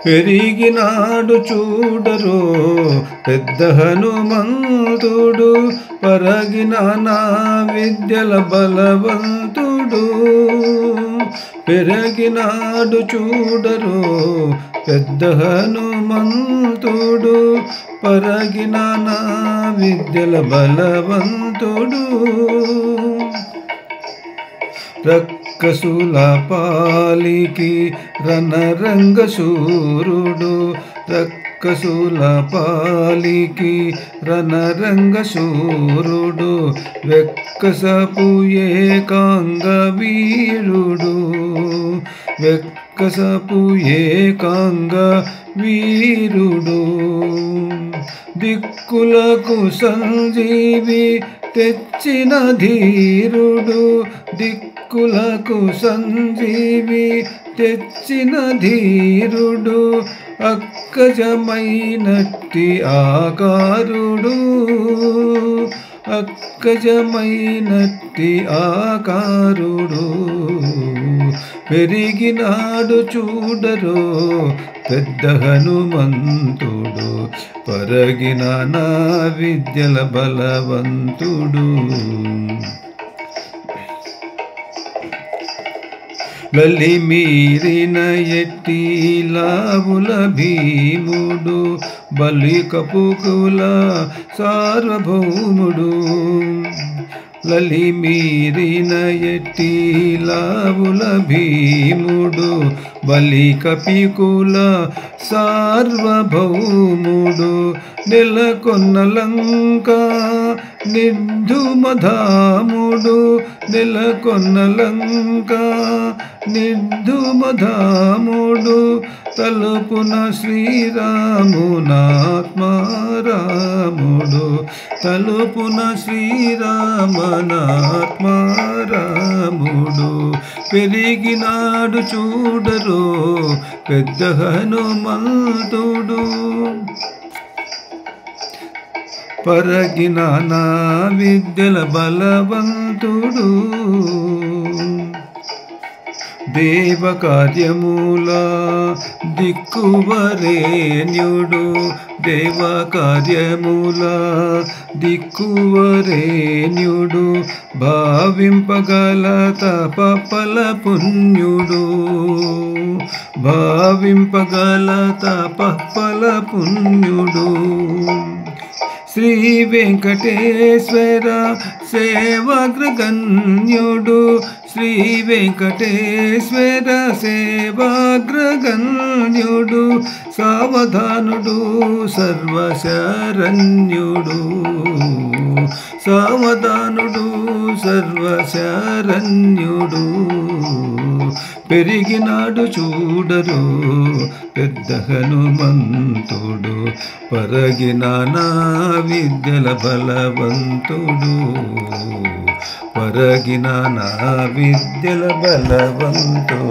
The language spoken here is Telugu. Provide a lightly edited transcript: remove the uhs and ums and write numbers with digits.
పెరిగినాడు చూడరో పెద్ద హనుమంతుడు, పరగిన నా విద్యల బలవంతుడు. పెరిగినాడు చూడరో పెద్ద హనుమంతుడు, పరగిన నా విద్యల బలవంతుడు. రక్కసుల పాలికి రణరంగ శూరుడు, రక్కసుల పాలికి రణరంగ శూరుడు, వెక్కసపు ఏకాంగ వీరుడు, వెక్కసపు ఏకాంగ వీరుడు. దిక్కులకు సంజీవి తెచ్చిన ధీరుడు, దిక్కులకు సంజీవి తెచ్చిన ధీరుడు, అక్కజమైనట్టి ఆకారుడు, అక్కజమైనట్టి ఆకారుడు. పెరిగినాడు చూడరో పెద్ద హనుమంతుడు, పరగిన నా విద్యల బలవంతుడు. లలిమీరిన ఎట్టి లావుల భీముడు, బలికపుకుల సార్వభౌముడు. లలిమీరిన ఎట్టి లావుల భీముడు, బలికపికుల సార్వభౌముడు. నెలకొన్న లంక నిర్ధుమధాముడు, నెలకొన్న లంక నిర్ధుమధాముడు. తలుపున శ్రీరామునాత్మారాముడు, తలుపున శ్రీరామనాత్మారాముడు. పెరిగినాడు చూడరో పెద్ద హనుమంతుడు, పరగిన నా విద్యల బలవంతుడు. దేవకార్యముల దిక్కువరేణ్యుడు, దేవకార్యముల దిక్కువరేణ్యుడు. భావింపగల తపఫల పుణ్యుడు, భావింపగల తపఫల పుణ్యుడు. శ్రీ వెంకటేశ్వర సేవాగ్రగణ్యుడు, శ్రీ వెంకటేశ్వర సేవాగ్రగణ్యుడు. సావధానుడు సర్వశరణ్యుడు, సావధానుడు సర్వశరణ్యుడు. పెరిగినాడు చూడరు పెద్ద హనుమంతుడు, పరగిన నా విద్యల బలవంతుడు, పరగిన నా విద్యల బలవంతుడు.